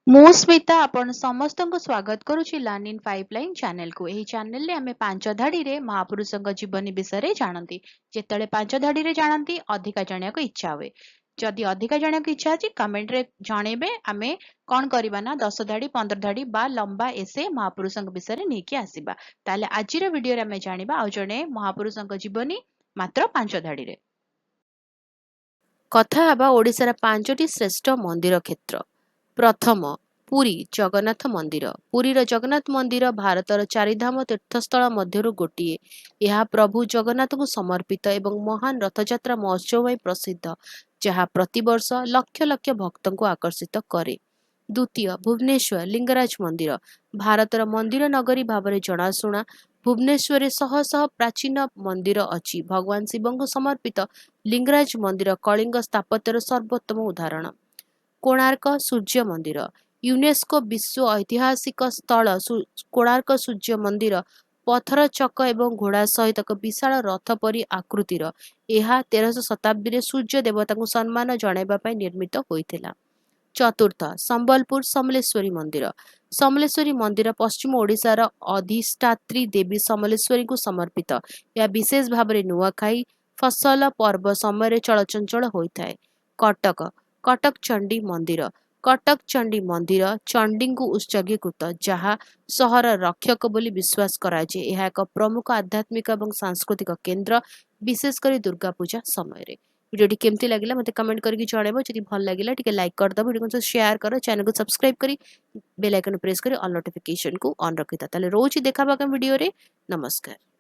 ମୁଁ ସ୍ମିତା ଆପଣ ସମସ୍ତଙ୍କୁ ସ୍ୱାଗତ କରୁଛି ଲର୍ନ ଇନ୍ ପାଇପଲାଇନ ଚ୍ୟାନେଲକୁ। ଏହି ଚ୍ୟାନେଲରେ ଆମେ ପାଞ୍ଚ ଧାଡିରେ ମହାପୁରୁଷଙ୍କ ଜୀବନୀ ବିଷୟରେ ଜାଣନ୍ତି। ଯେତେବେଳେ ପାଞ୍ଚ ଧାଡିରେ ଜାଣନ୍ତି ଅଧିକା ଜାଣିବାକୁ ଇଚ୍ଛା ହୁଏ। ଯଦି ଅଧିକା ଜାଣିବାକୁ ଇଚ୍ଛା ଅଛି କମେଣ୍ଟରେ ଜଣେଇବେ। ଆମେ କଣ କରିବା ନା 10 ଧାଡି 15 ଧାଡି ବା ଲମ୍ବା ଏସେ ମହାପୁରୁଷଙ୍କ ବିଷୟରେ ନେଇକି ଆସିବା। ତାହେଲେ ଆଜିର ଭିଡିଓରେ ଆମେ ଜାଣିବା ଆଉ ଜଣେ ମହାପୁରୁଷଙ୍କ ଜୀବନୀ ମାତ୍ର 5 ଧାଡିରେ। କଥା ହେବା ଓଡ଼ିଶାର 5ଟି ଶ୍ରେଷ୍ଠ ମନ୍ଦିର କ୍ଷେତ୍ର। ପ୍ରଥମ, ପୁରୀ ଜଗନ୍ନାଥ ମନ୍ଦିର। ପୁରୀର ଜଗନ୍ନାଥ ମନ୍ଦିର ଭାରତର ଚାରିଧାମ ତୀର୍ଥସ୍ଥଳ ମଧ୍ୟରୁ ଗୋଟିଏ। ଏହା ପ୍ରଭୁ ଜଗନ୍ନାଥଙ୍କୁ ସମର୍ପିତ ଏବଂ ମହାନ ରଥଯାତ୍ରା ମହୋତ୍ସବ ପାଇଁ ପ୍ରସିଦ୍ଧ, ଯାହା ପ୍ରତିବର୍ଷ ଲକ୍ଷ ଲକ୍ଷ ଭକ୍ତଙ୍କୁ ଆକର୍ଷିତ କରେ। ଦ୍ୱିତୀୟ, ଭୁବନେଶ୍ୱର ଲିଙ୍ଗରାଜ ମନ୍ଦିର। ଭାରତର ମନ୍ଦିର ନଗରୀ ଭାବରେ ଜଣାଶୁଣା ଭୁବନେଶ୍ୱରରେ ଶହ ଶହ ପ୍ରାଚୀନ ମନ୍ଦିର ଅଛି। ଭଗବାନ ଶିବଙ୍କୁ ସମର୍ପିତ ଲିଙ୍ଗରାଜ ମନ୍ଦିର କଳିଙ୍ଗ ସ୍ଥାପତ୍ୟର ସର୍ବୋତ୍ତମ ଉଦାହରଣ। କୋଣାର୍କ ସୂର୍ଯ୍ୟ ମନ୍ଦିର। ୟୁନେସ୍କୋ ବିଶ୍ୱ ଐତିହାସିକ ସ୍ଥଳ କୋଣାର୍କ ସୂର୍ଯ୍ୟ ମନ୍ଦିର ପଥର ଚକ ଏବଂ ଘୋଡ଼ା ସହିତ ଏକ ବିଶାଳ ରଥ ପରି ଆକୃତିର। ଏହା 13ଶ ଶତାବ୍ଦୀରେ ସୂର୍ଯ୍ୟ ଦେବତାଙ୍କୁ ସମ୍ମାନ ଜଣାଇବା ପାଇଁ ନିର୍ମିତ ହୋଇଥିଲା। ଚତୁର୍ଥ, ସମ୍ବଲପୁର ସମଲେଶ୍ୱରୀ ମନ୍ଦିର। ସମଲେଶ୍ୱରୀ ମନ୍ଦିର ପଶ୍ଚିମ ଓଡ଼ିଶାର ଅଧିଷ୍ଠାତ୍ରୀ ଦେବୀ ସମଲେଶ୍ୱରୀଙ୍କୁ ସମର୍ପିତ। ଏହା ବିଶେଷ ଭାବରେ ନୂଆଖାଇ ଫସଲ ପର୍ବ ସମୟରେ ଚଳଚଞ୍ଚଳ ହୋଇଥାଏ। କଟକ କଟକ ଚଣ୍ଡୀ ମନ୍ଦିର। କଟକ ଚଣ୍ଡୀ ମନ୍ଦିର ଚଣ୍ଡୀଙ୍କୁ ଉତ୍ସର୍ଗୀକୃତ, ଯାହା ସହର ରକ୍ଷକ ବୋଲି ବିଶ୍ୱାସ କରାଯାଏ। ଏହା ଏକ ପ୍ରମୁଖ ଆଧ୍ୟାତ୍ମିକ ଏବଂ ସାଂସ୍କୃତିକ କେନ୍ଦ୍ର, ବିଶେଷ କରି ଦୁର୍ଗା ପୂଜା ସମୟରେ। ଭିଡ଼ିଓଟି କେମିତି ଲାଗିଲା ମୋତେ କମେଣ୍ଟ କରିକି ଜଣାଇବ। ଯଦି ଭଲ ଲାଗିଲା ଟିକେ ଲାଇକ୍ କରିଦେବ, ଭିଡ଼ିଓକୁ ସେୟାର କର, ଚ୍ୟାନେଲକୁ ସବସ୍କ୍ରାଇବ କରି ବେଲ୍ ଆଇକନ୍ ପ୍ରେସ୍ କରି ଅଲ୍ ନୋଟିଫିକେସନକୁ ଅନ୍ ରଖିଥା। ତାହେଲେ ରହୁଛି ଦେଖା ହବା ଭିଡ଼ିଓରେ। ନମସ୍କାର।